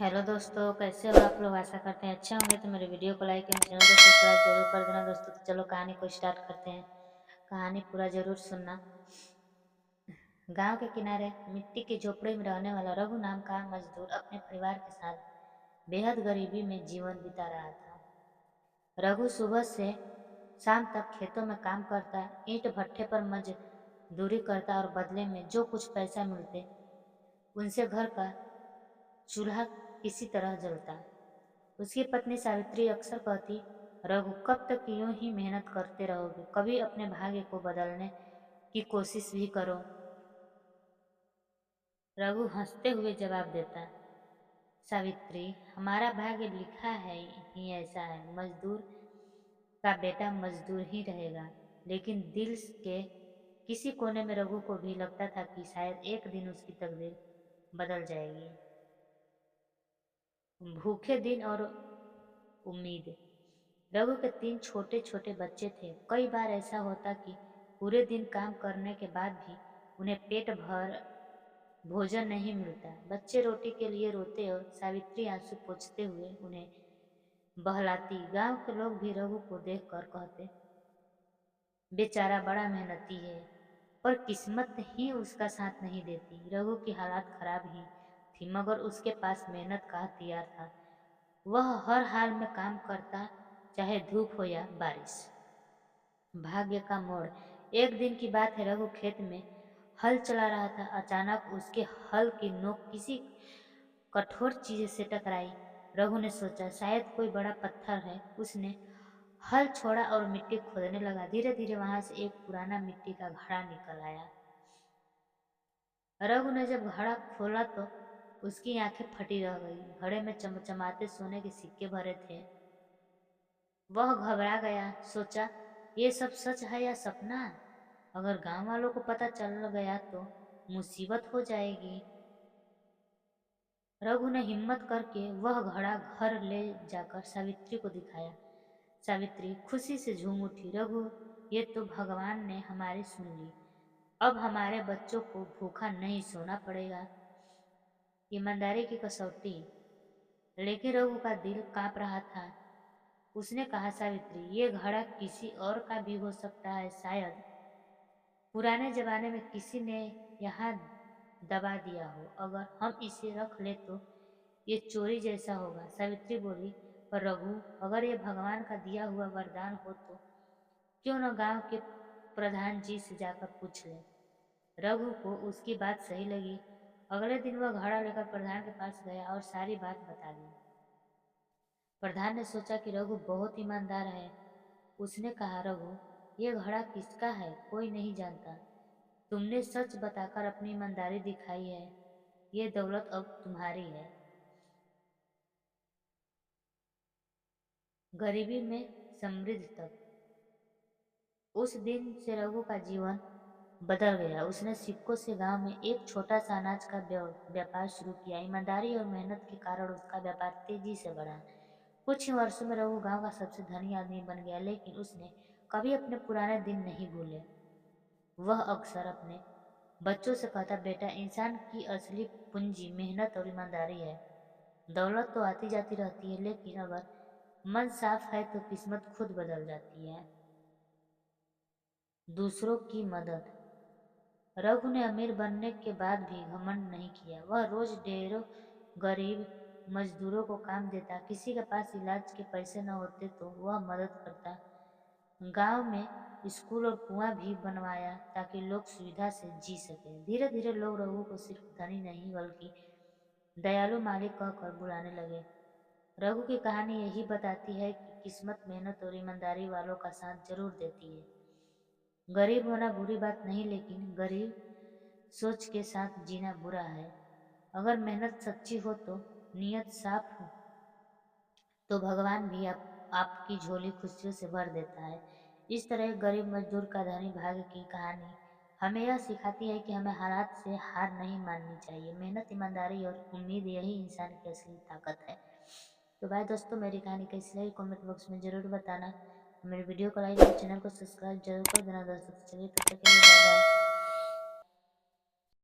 Hello दोस्तों, कैसे हो आप लोग? आशा करते हैं अच्छे होंगे। तो मेरे वीडियो को लाइक एवं चैनल को सब्सक्राइब जरूर कर देना दोस्तों। तो चलो कहानी को स्टार्ट करते हैं। कहानी पूरा जरूर सुनना। गांव के किनारे मिट्टी की झोपड़ी में रहने वाला रघु नाम का मजदूर अपने परिवार के साथ बेहद गरीबी में जीवन बिता रहा था। रघु सुबह से शाम तक खेतों में काम करता, ईंट भट्ठे पर मजदूरी करता और बदले में जो कुछ पैसा मिलते उनसे घर का चूल्हा किसी तरह जलता। उसकी पत्नी सावित्री अक्सर कहती, रघु कब तक यूं ही मेहनत करते रहोगे? कभी अपने भाग्य को बदलने की कोशिश भी करो। रघु हंसते हुए जवाब देता, सावित्री, हमारा भाग्य लिखा है ही ऐसा है। मजदूर का बेटा मजदूर ही रहेगा। लेकिन दिल के किसी कोने में रघु को भी लगता था कि शायद एक दिन उसकी तकदीर बदल जाएगी। भूखे दिन और उम्मीद। रघु के 3 छोटे छोटे बच्चे थे। कई बार ऐसा होता कि पूरे दिन काम करने के बाद भी उन्हें पेट भर भोजन नहीं मिलता। बच्चे रोटी के लिए रोते और सावित्री आंसू पोंछते हुए उन्हें बहलाती। गांव के लोग भी रघु को देखकर कहते, बेचारा बड़ा मेहनती है, पर किस्मत ही उसका साथ नहीं देती। रघु की हालात खराब ही थी, मगर उसके पास मेहनत का हथियार था। वह हर हाल में काम करता, चाहे धूप हो या बारिश। भाग्य का मोड़। एक दिन की बात है, रघु खेत में हल चला रहा था। अचानक उसके हल की नोक किसी कठोर चीज से टकराई। रघु ने सोचा शायद कोई बड़ा पत्थर है। उसने हल छोड़ा और मिट्टी खोदने लगा। धीरे धीरे वहां से एक पुराना मिट्टी का घड़ा निकल आया। रघु ने जब घड़ा खोला तो उसकी आंखें फटी रह गई। घड़े में चमचमाते सोने के सिक्के भरे थे। वह घबरा गया। सोचा, ये सब सच है या सपना? अगर गांव वालों को पता चल गया तो मुसीबत हो जाएगी। रघु ने हिम्मत करके वह घड़ा घर ले जाकर सावित्री को दिखाया। सावित्री खुशी से झूम उठी। रघु, ये तो भगवान ने हमारी सुन ली। अब हमारे बच्चों को भूखा नहीं सोना पड़ेगा। ईमानदारी की कसौटी। लेकिन रघु का दिल कांप रहा था। उसने कहा, सावित्री, ये घड़ा किसी और का भी हो सकता है। शायद पुराने जमाने में किसी ने यहाँ दबा दिया हो। अगर हम इसे रख ले तो ये चोरी जैसा होगा। सावित्री बोली, पर रघु, अगर ये भगवान का दिया हुआ वरदान हो तो क्यों न गांव के प्रधान जी से जाकर पूछ ले। रघु को उसकी बात सही लगी। अगले दिन वह घड़ा लेकर प्रधान के पास गया और सारी बात बता दी। प्रधान ने सोचा कि रघु बहुत ईमानदार है। उसने कहा, रघु, ये घड़ा किसका है? कोई नहीं जानता। तुमने सच बताकर अपनी ईमानदारी दिखाई है। ये दौलत अब तुम्हारी है। गरीबी में समृद्धि तक। उस दिन से रघु का जीवन बदल गया। उसने सिक्कों से गांव में एक छोटा सा अनाज का व्यापार शुरू किया। ईमानदारी और मेहनत के कारण उसका व्यापार तेजी से बढ़ा। कुछ ही वर्षों में रघु गांव का सबसे धनी आदमी बन गया। लेकिन उसने कभी अपने पुराने दिन नहीं भूले। वह अक्सर अपने बच्चों से कहता, बेटा, इंसान की असली पूंजी मेहनत और ईमानदारी है। दौलत तो आती जाती रहती है, लेकिन अगर मन साफ है तो किस्मत खुद बदल जाती है। दूसरों की मदद। रघु ने अमीर बनने के बाद भी घमंड नहीं किया। वह रोज ढेरों गरीब मजदूरों को काम देता। किसी के पास इलाज के पैसे न होते तो वह मदद करता। गांव में स्कूल और कुआं भी बनवाया ताकि लोग सुविधा से जी सके। धीरे धीरे लोग रघु को सिर्फ धनी नहीं बल्कि दयालु मालिक कहकर बुलाने लगे। रघु की कहानी यही बताती है कि किस्मत मेहनत और ईमानदारी वालों का साथ जरूर देती है। गरीब होना बुरी बात नहीं, लेकिन गरीब सोच के साथ जीना बुरा है। अगर मेहनत सच्ची हो तो नीयत साफ हो तो भगवान भी आपकी झोली खुशियों से भर देता है। इस तरह एक गरीब मजदूर का धनी भाग्य की कहानी हमें यह सिखाती है कि हमें हालात से हार नहीं माननी चाहिए। मेहनत, ईमानदारी और उम्मीद यही इंसान की असली ताकत है। तो भाई दोस्तों, मेरी कहानी कैसी लगी कमेंट बॉक्स में जरूर बताना। मेरे वीडियो को लाइक और चैनल को सब्सक्राइब जरूर कर देना दोस्तों। तो चलिए, तब तक के लिए बाय बाय।